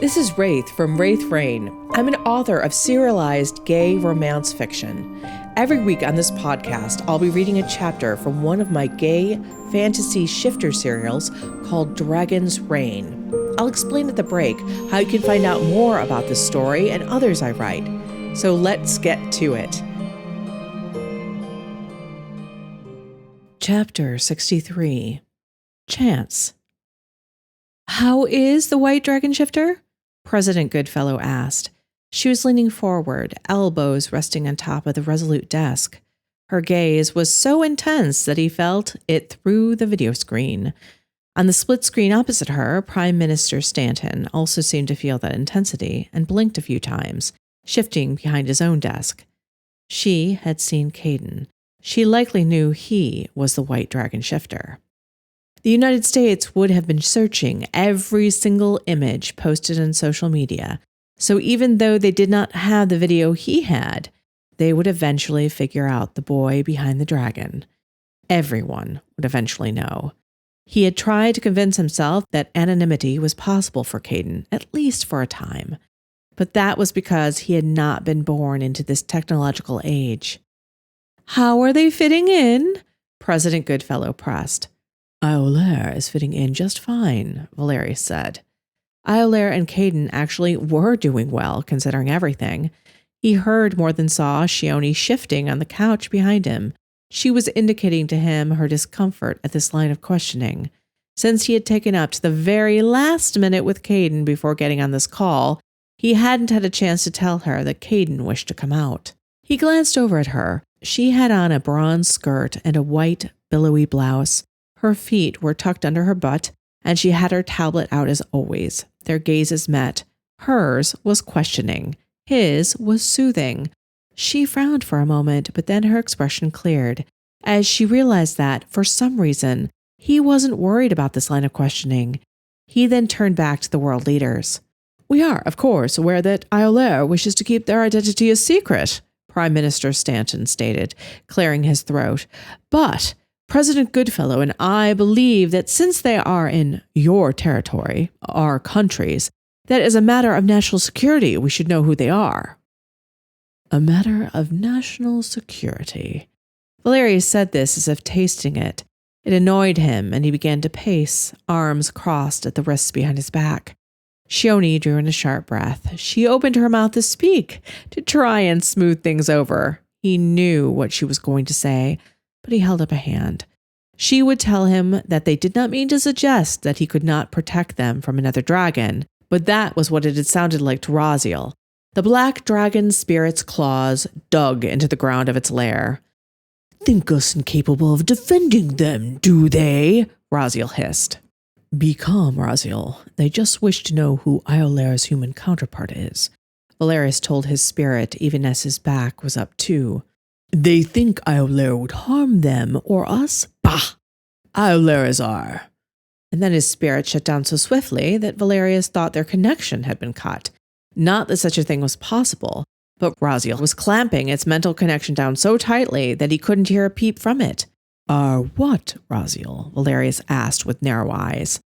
This is Wraith from Wraith Rain. I'm an author of serialized gay romance fiction. Every week on this podcast, I'll be reading a chapter from one of my gay fantasy shifter serials called Dragon's Reign. I'll explain at the break how you can find out more about this story and others I write. So let's get to it. Chapter 63. Chance. "How is the White Dragon Shifter?" President Goodfellow asked. She was leaning forward, elbows resting on top of the resolute desk. Her gaze was so intense that he felt it through the video screen. On the split screen opposite her, Prime Minister Stanton also seemed to feel that intensity and blinked a few times, shifting behind his own desk. She had seen Caden. She likely knew he was the White Dragon Shifter. The United States would have been searching every single image posted on social media, so even though they did not have the video he had, they would eventually figure out the boy behind the dragon. Everyone would eventually know. He had tried to convince himself that anonymity was possible for Caden, at least for a time, but that was because he had not been born into this technological age. "How are they fitting in?" President Goodfellow pressed. "Iolaire is fitting in just fine," Valerius said. Iolaire and Caden actually were doing well, considering everything. He heard more than saw Shioni shifting on the couch behind him. She was indicating to him her discomfort at this line of questioning. Since he had taken up to the very last minute with Caden before getting on this call, he hadn't had a chance to tell her that Caden wished to come out. He glanced over at her. She had on a bronze skirt and a white, billowy blouse. Her feet were tucked under her butt, and she had her tablet out as always. Their gazes met. Hers was questioning. His was soothing. She frowned for a moment, but then her expression cleared, as she realized that, for some reason, he wasn't worried about this line of questioning. He then turned back to the world leaders. "We are, of course, aware that Iolaire wishes to keep their identity a secret," Prime Minister Stanton stated, clearing his throat. "But President Goodfellow and I believe that since they are in your territory, our countries, that as a matter of national security, we should know who they are." A matter of national security. Valerius said this as if tasting it. It annoyed him, and he began to pace, arms crossed at the wrists behind his back. Shioni drew in a sharp breath. She opened her mouth to speak, to try and smooth things over. He knew what she was going to say, but he held up a hand. She would tell him that they did not mean to suggest that he could not protect them from another dragon, but that was what it had sounded like to Raziel. The black dragon spirit's claws dug into the ground of its lair. "Think us incapable of defending them, do they?" Raziel hissed. "Be calm, Raziel. They just wish to know who Iolaire's human counterpart is," Valerius told his spirit, even as his back was up too. "They think Iolaire would harm them or us? Bah! Iolaire is our." And then his spirit shut down so swiftly that Valerius thought their connection had been cut. Not that such a thing was possible, but Raziel was clamping its mental connection down so tightly that he couldn't hear a peep from it. "Our what, Raziel?" Valerius asked with narrow eyes.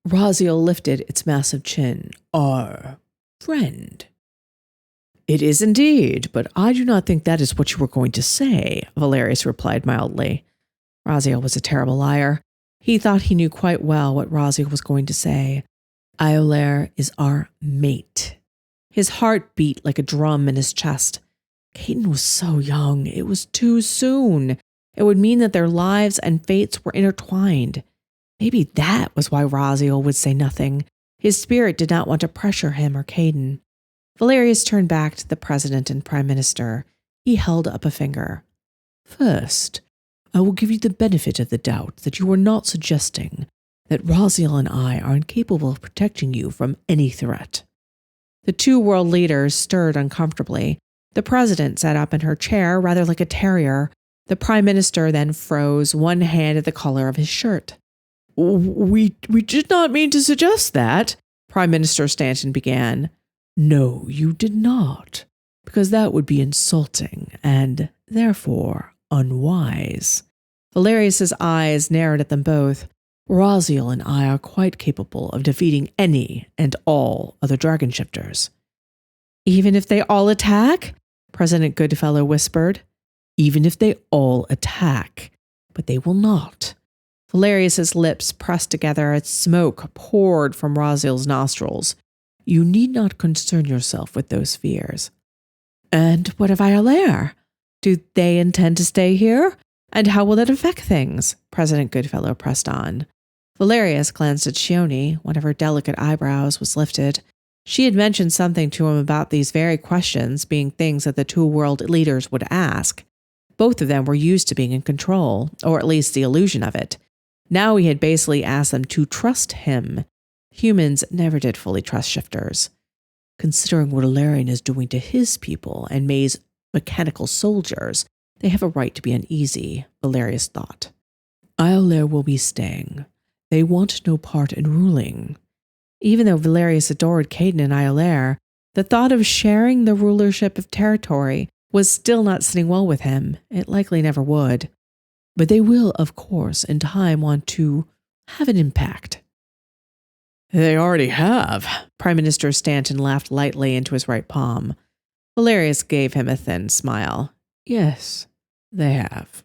Raziel lifted its massive chin. "Our friend." "It is indeed, but I do not think that is what you were going to say," Valerius replied mildly. Raziel was a terrible liar. He thought he knew quite well what Raziel was going to say. "Iolaire is our mate." His heart beat like a drum in his chest. Caden was so young. It was too soon. It would mean that their lives and fates were intertwined. Maybe that was why Raziel would say nothing. His spirit did not want to pressure him or Caden. Valerius turned back to the president and prime minister. He held up a finger. "First, I will give you the benefit of the doubt that you are not suggesting that Raziel and I are incapable of protecting you from any threat." The two world leaders stirred uncomfortably. The president sat up in her chair rather like a terrier. The prime minister then froze, one hand at the collar of his shirt. We did not mean to suggest that," Prime Minister Stanton began. "No, you did not, because that would be insulting and, therefore, unwise." Valerius's eyes narrowed at them both. Raziel and I are quite capable of defeating any and all other dragon shifters. Even if they all attack? President Goodfellow whispered. Even if they all attack. But they will not. Valerius's lips pressed together as smoke poured from Raziel's nostrils. You need not concern yourself with those fears. And what of Iolaire? Do they intend to stay here? And how will that affect things? President Goodfellow pressed on. Valerius glanced at Shioni. One of her delicate eyebrows was lifted. She had mentioned something to him about these very questions being things that the two world leaders would ask. Both of them were used to being in control, or at least the illusion of it. Now he had basically asked them to trust him. Humans never did fully trust shifters. Considering what Ilarion is doing to his people and May's mechanical soldiers, they have a right to be uneasy, Valerius thought. Iolaire will be staying. They want no part in ruling. Even though Valerius adored Caden and Iolaire, the thought of sharing the rulership of territory was still not sitting well with him. It likely never would. But they will, of course, in time want to have an impact. They already have. Prime Minister Stanton laughed lightly into his right palm. Valerius gave him a thin smile. Yes, they have.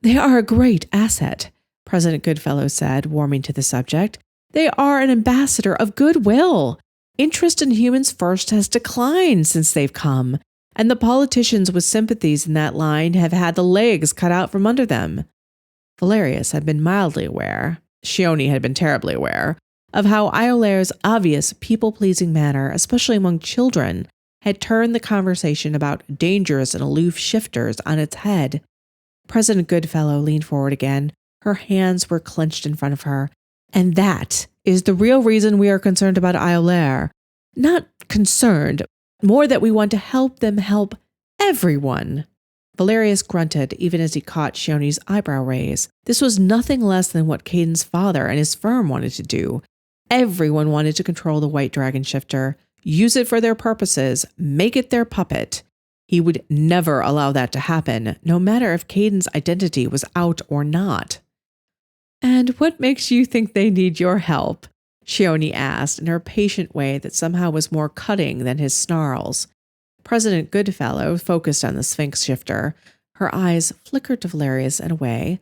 They are a great asset, President Goodfellow said, warming to the subject. They are an ambassador of goodwill. Interest in humans first has declined since they've come, and the politicians with sympathies in that line have had the legs cut out from under them. Valerius had been mildly aware, Shioni had been terribly aware, of how Iolaire's obvious people-pleasing manner, especially among children, had turned the conversation about dangerous and aloof shifters on its head. President Goodfellow leaned forward again. Her hands were clenched in front of her. And that is the real reason we are concerned about Iolaire. Not concerned, more that we want to help them help everyone. Valerius grunted even as he caught Shioni's eyebrow raise. This was nothing less than what Caden's father and his firm wanted to do. Everyone wanted to control the White Dragon Shifter, use it for their purposes, make it their puppet. He would never allow that to happen, no matter if Caden's identity was out or not. And what makes you think they need your help? Shioni asked in her patient way that somehow was more cutting than his snarls. President Goodfellow focused on the Sphinx Shifter. Her eyes flickered to Valerius and away.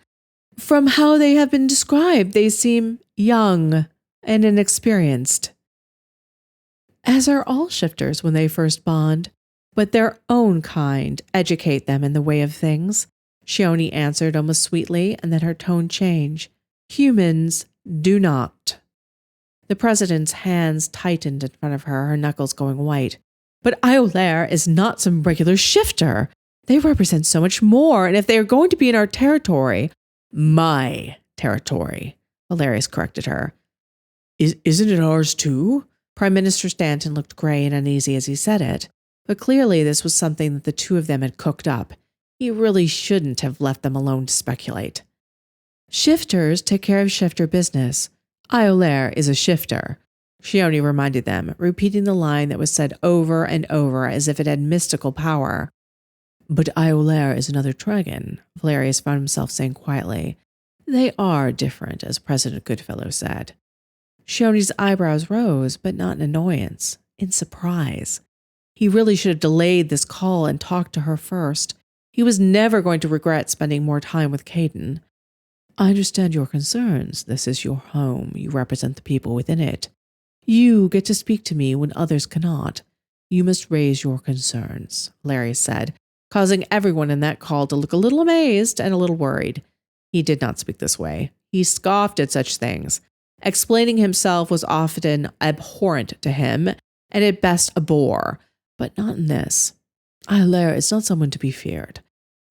From how they have been described, they seem young and inexperienced. As are all shifters when they first bond, but their own kind educate them in the way of things, Shioni answered almost sweetly, and then her tone changed. Humans do not. The president's hands tightened in front of her, her knuckles going white. But Iolaire is not some regular shifter. They represent so much more, and if they are going to be in our territory, my territory, Valerius corrected her. Isn't it ours too? Prime Minister Stanton looked gray and uneasy as he said it, but clearly this was something that the two of them had cooked up. He really shouldn't have left them alone to speculate. Shifters take care of shifter business. Iolaire is a shifter, Shioni reminded them, repeating the line that was said over and over as if it had mystical power. But Iolaire is another dragon, Valerius found himself saying quietly. They are different, as President Goodfellow said. Shioni's eyebrows rose, but not in annoyance, in surprise. He really should have delayed this call and talked to her first. He was never going to regret spending more time with Caden. I understand your concerns. This is your home. You represent the people within it. You get to speak to me when others cannot. You must raise your concerns, Larry said, causing everyone in that call to look a little amazed and a little worried. He did not speak this way. He scoffed at such things. Explaining himself was often abhorrent to him, and at best a bore, but not in this. Iolaire is not someone to be feared,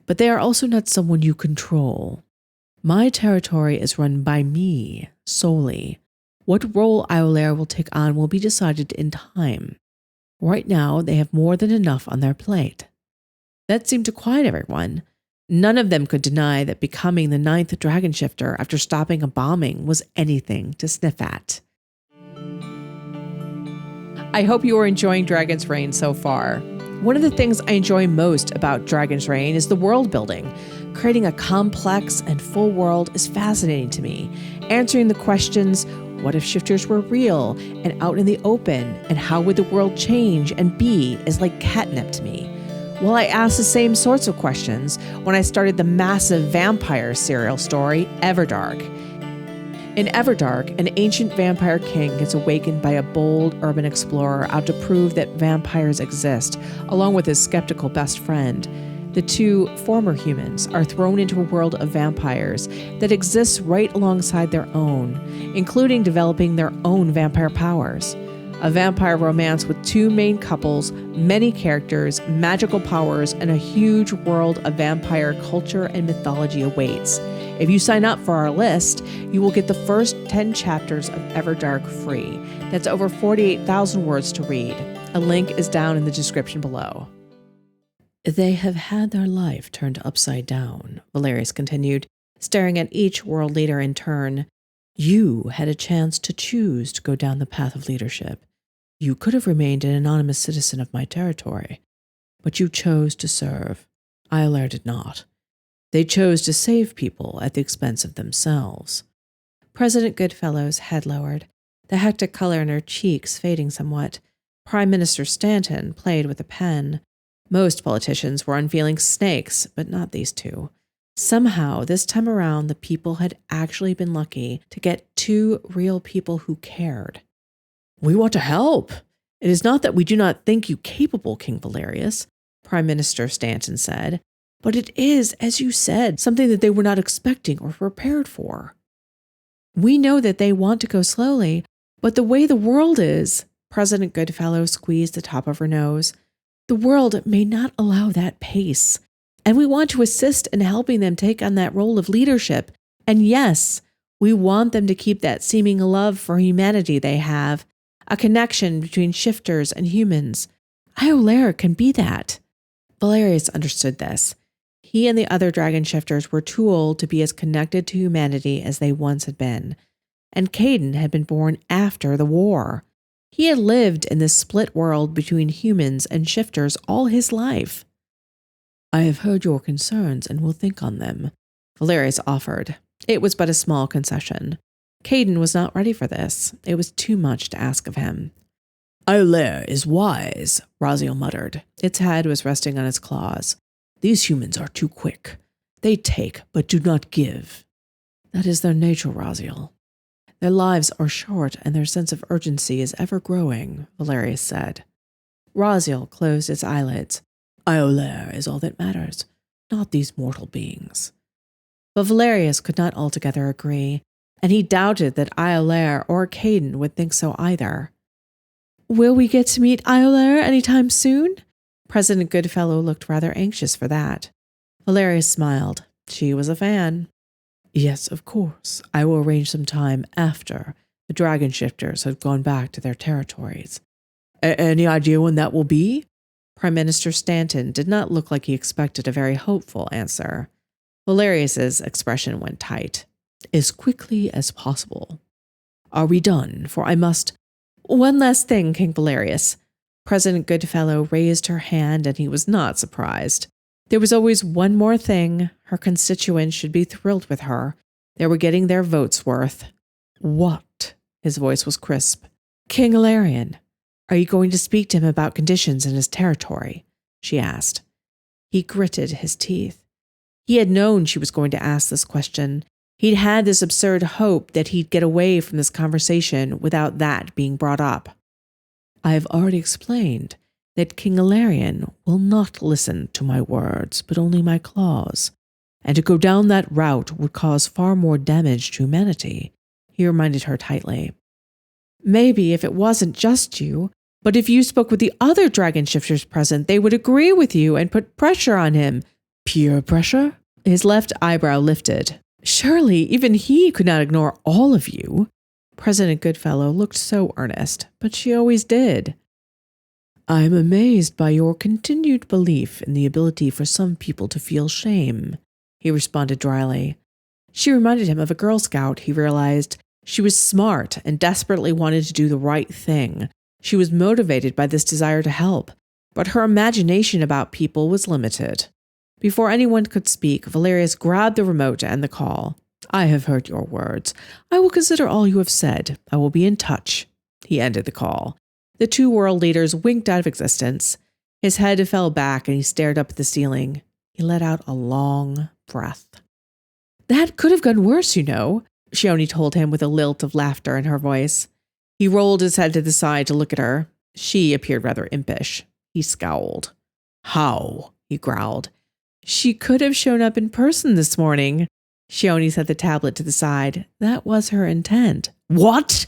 but they are also not someone you control. My territory is run by me solely. What role Iolaire will take on will be decided in time. Right now, they have more than enough on their plate. That seemed to quiet everyone. None of them could deny that becoming the 9th Dragon Shifter after stopping a bombing was anything to sniff at. I hope you are enjoying Dragon's Reign so far. One of the things I enjoy most about Dragon's Reign is the world building. Creating a complex and full world is fascinating to me. Answering the questions, what if shifters were real and out in the open, and how would the world change and be, is like catnip to me. Well, I asked the same sorts of questions when I started the massive vampire serial story, Everdark. In Everdark, an ancient vampire king is awakened by a bold urban explorer out to prove that vampires exist, along with his skeptical best friend. The two former humans are thrown into a world of vampires that exists right alongside their own, including developing their own vampire powers. A vampire romance with two main couples, many characters, magical powers, and a huge world of vampire culture and mythology awaits. If you sign up for our list, you will get the first 10 chapters of Everdark free. That's over 48,000 words to read. A link is down in the description below. They have had their life turned upside down, Valerius continued, staring at each world leader in turn. You had a chance to choose to go down the path of leadership. You could have remained an anonymous citizen of my territory, but you chose to serve. Iolaire did not. They chose to save people at the expense of themselves. President Goodfellow's head lowered, the hectic color in her cheeks fading somewhat. Prime Minister Stanton played with a pen. Most politicians were unfeeling snakes, but not these two. Somehow, this time around, the people had actually been lucky to get two real people who cared. We want to help. It is not that we do not think you capable, King Valerius, Prime Minister Stanton said, but it is, as you said, something that they were not expecting or prepared for. We know that they want to go slowly, but the way the world is, President Goodfellow squeezed the top of her nose, the world may not allow that pace, and we want to assist in helping them take on that role of leadership. And yes, we want them to keep that seeming love for humanity they have, a connection between shifters and humans. Iolaire can be that. Valerius understood this. He and the other dragon shifters were too old to be as connected to humanity as they once had been. And Caden had been born after the war. He had lived in this split world between humans and shifters all his life. I have heard your concerns and will think on them, Valerius offered. It was but a small concession. Caden was not ready for this. It was too much to ask of him. Iolaire is wise, Raziel muttered. Its head was resting on its claws. These humans are too quick. They take, but do not give. That is their nature, Raziel. Their lives are short, and their sense of urgency is ever growing, Valerius said. Raziel closed its eyelids. Iolaire is all that matters, not these mortal beings. But Valerius could not altogether agree, and he doubted that Iolaire or Caden would think so either. Will we get to meet Iolaire anytime soon? President Goodfellow looked rather anxious for that. Valerius smiled. She was a fan. Yes, of course. I will arrange some time after the dragon shifters have gone back to their territories. Any idea when that will be? Prime Minister Stanton did not look like he expected a very hopeful answer. Valerius's expression went tight. As quickly as possible. Are we done? For I must... One last thing, King Valerius. President Goodfellow raised her hand, and he was not surprised. There was always one more thing. Her constituents should be thrilled with her. They were getting their votes worth. What? His voice was crisp. King Iolaire, are you going to speak to him about conditions in his territory? She asked. He gritted his teeth. He had known she was going to ask this question. He'd had this absurd hope that he'd get away from this conversation without that being brought up. I have already explained that King Iolaire will not listen to my words, but only my claws, and to go down that route would cause far more damage to humanity, he reminded her tightly. Maybe if it wasn't just you, but if you spoke with the other dragon shifters present, they would agree with you and put pressure on him. Peer pressure? His left eyebrow lifted. Surely even he could not ignore all of you. President Goodfellow looked so earnest, but she always did. I am amazed by your continued belief in the ability for some people to feel shame, he responded dryly. She reminded him of a Girl Scout, he realized. She was smart and desperately wanted to do the right thing. She was motivated by this desire to help, but her imagination about people was limited. Before anyone could speak, Valerius grabbed the remote to end the call. I have heard your words. I will consider all you have said. I will be in touch. He ended the call. The two world leaders winked out of existence. His head fell back and he stared up at the ceiling. He let out a long breath. That could have gone worse, you know, Shioni told him with a lilt of laughter in her voice. He rolled his head to the side to look at her. She appeared rather impish. He scowled. How? He growled. She could have shown up in person this morning. Shioni set the tablet to the side. That was her intent. What?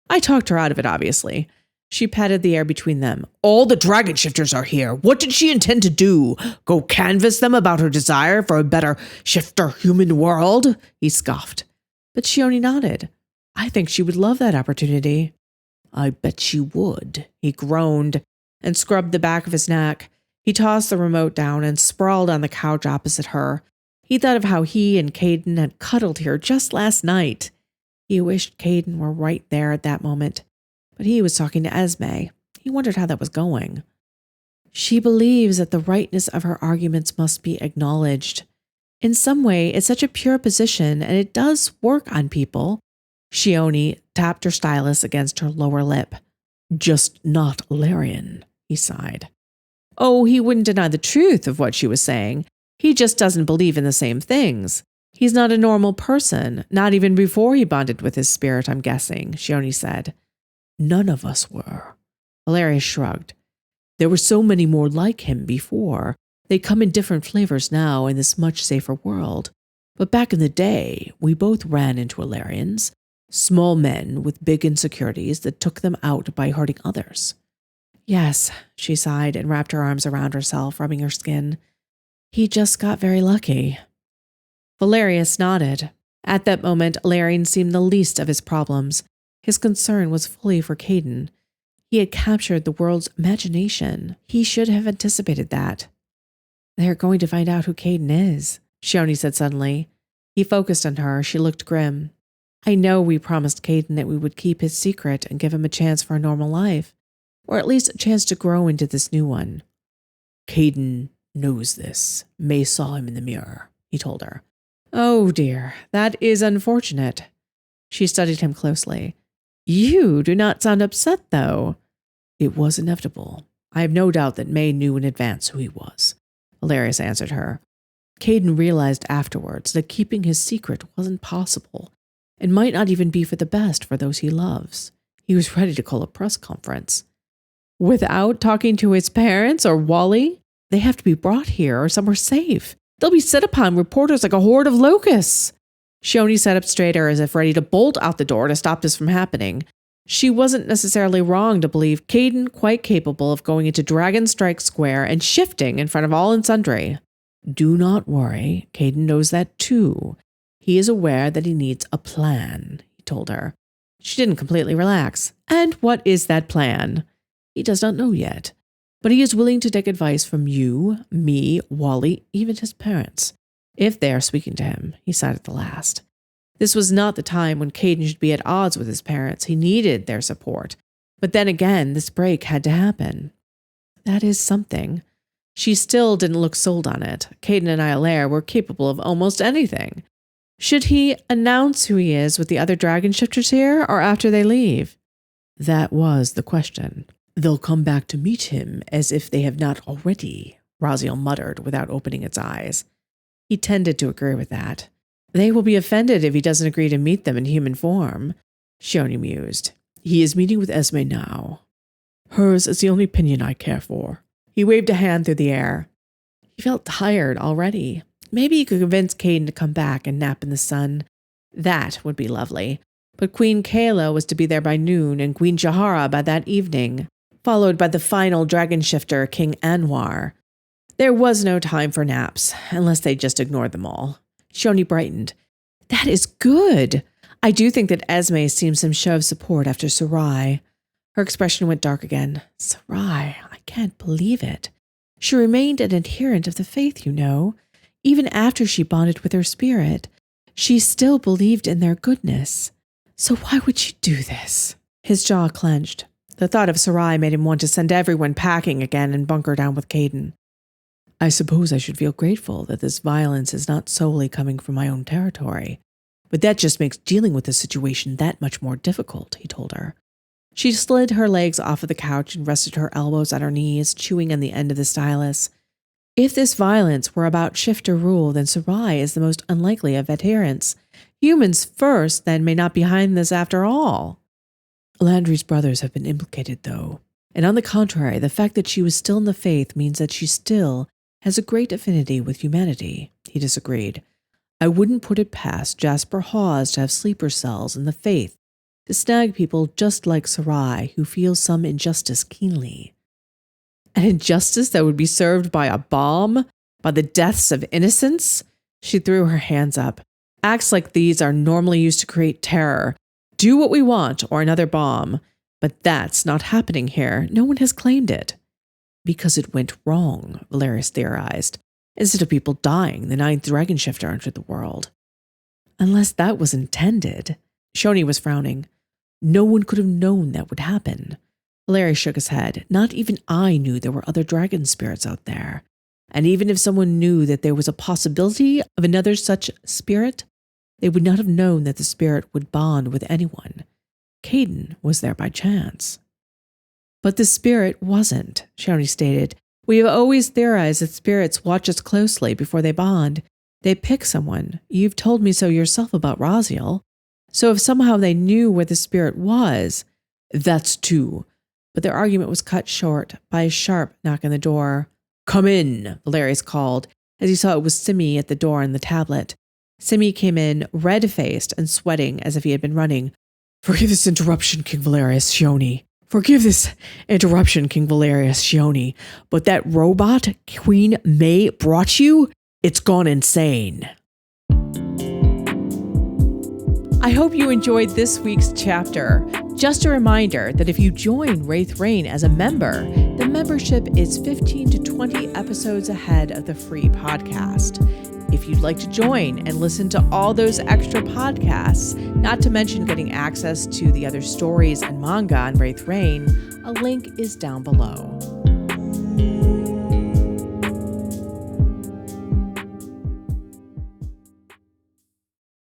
I talked her out of it, obviously. She patted the air between them. All the dragon shifters are here. What did she intend to do? Go canvass them about her desire for a better shifter human world? He scoffed. But Shioni nodded. I think she would love that opportunity. I bet she would. He groaned and scrubbed the back of his neck. He tossed the remote down and sprawled on the couch opposite her. He thought of how he and Caden had cuddled here just last night. He wished Caden were right there at that moment. But he was talking to Esme. He wondered how that was going. She believes that the rightness of her arguments must be acknowledged. In some way, it's such a pure position, and it does work on people. Shioni tapped her stylus against her lower lip. Just not Larian, he sighed. Oh, he wouldn't deny the truth of what she was saying. He just doesn't believe in the same things. He's not a normal person, not even before he bonded with his spirit, I'm guessing, Shioni said. None of us were. Valerius shrugged. There were so many more like him before. They come in different flavors now in this much safer world. But back in the day, we both ran into Ilarians, small men with big insecurities that took them out by hurting others. Yes, she sighed and wrapped her arms around herself, rubbing her skin. He just got very lucky. Valerius nodded. At that moment, Ilarian seemed the least of his problems. His concern was fully for Caden. He had captured the world's imagination. He should have anticipated that. They're going to find out who Caden is, Shioni said suddenly. He focused on her. She looked grim. I know we promised Caden that we would keep his secret and give him a chance for a normal life, or at least a chance to grow into this new one. Caden knows this. May saw him in the mirror, he told her. Oh dear, that is unfortunate. She studied him closely. You do not sound upset, though. It was inevitable. I have no doubt that May knew in advance who he was. Valerius answered her. Caden realized afterwards that keeping his secret wasn't possible, and might not even be for the best for those he loves. He was ready to call a press conference. Without talking to his parents or Wally? They have to be brought here or somewhere safe. They'll be set upon reporters like a horde of locusts. Shioni sat up straighter as if ready to bolt out the door to stop this from happening. She wasn't necessarily wrong to believe Caden quite capable of going into Dragon Strike Square and shifting in front of all and sundry. Do not worry, Caden knows that too. He is aware that he needs a plan, he told her. She didn't completely relax. And what is that plan? He does not know yet. But he is willing to take advice from you, me, Wally, even his parents. If they are speaking to him, he sighed at the last. This was not the time when Caden should be at odds with his parents. He needed their support. But then again, this break had to happen. That is something. She still didn't look sold on it. Caden and Iolaire were capable of almost anything. Should he announce who he is with the other dragon shifters here, or after they leave? That was the question. They'll come back to meet him as if they have not already, Raziel muttered without opening its eyes. He tended to agree with that. They will be offended if he doesn't agree to meet them in human form, Shioni mused. He is meeting with Esme now. Hers is the only opinion I care for. He waved a hand through the air. He felt tired already. Maybe he could convince Caden to come back and nap in the sun. That would be lovely. But Queen Kayla was to be there by noon and Queen Jahara by that evening, followed by the final dragon shifter, King Anwar. There was no time for naps, unless they just ignored them all. Shioni brightened. That is good. I do think that Esme seems some show of support after Sarai. Her expression went dark again. Sarai, I can't believe it. She remained an adherent of the faith, you know. Even after she bonded with her spirit, she still believed in their goodness. So why would she do this? His jaw clenched. The thought of Sarai made him want to send everyone packing again and bunker down with Caden. I suppose I should feel grateful that this violence is not solely coming from my own territory. But that just makes dealing with the situation that much more difficult, he told her. She slid her legs off of the couch and rested her elbows on her knees, chewing on the end of the stylus. If this violence were about shifter rule, then Sarai is the most unlikely of adherents. Humans first, then, may not be behind this after all. Landry's brothers have been implicated, though. And on the contrary, the fact that she was still in the faith means that she still has a great affinity with humanity, he disagreed. I wouldn't put it past Jasper Hawes to have sleeper cells in the faith, to snag people just like Sarai who feel some injustice keenly. An injustice that would be served by a bomb? By the deaths of innocents? She threw her hands up. Acts like these are normally used to create terror. Do what we want, or another bomb. But that's not happening here. No one has claimed it. Because it went wrong, Valerius theorized. Instead of people dying, the ninth dragon shifter entered the world. Unless that was intended. Shoni was frowning. No one could have known that would happen. Valerius shook his head. Not even I knew there were other dragon spirits out there. And even if someone knew that there was a possibility of another such spirit, they would not have known that the spirit would bond with anyone. Caden was there by chance. But the spirit wasn't, Shoni stated. We have always theorized that spirits watch us closely before they bond. They pick someone. You've told me so yourself about Raziel. So if somehow they knew where the spirit was, that's two. But their argument was cut short by a sharp knock on the door. Come in, Valerius called, as he saw it was Simi at the door on the tablet. Simi came in, red-faced and sweating as if he had been running. Forgive this interruption, King Valerius, Shoni. Forgive this interruption, King Valerius, Shoni. But that robot Queen May brought you, it's gone insane. I hope you enjoyed this week's chapter. Just a reminder that if you join Wraith Reign as a member, the membership is 15 to 20 episodes ahead of the free podcast. If you'd like to join and listen to all those extra podcasts, not to mention getting access to the other stories and manga on Wraith Reign, a link is down below.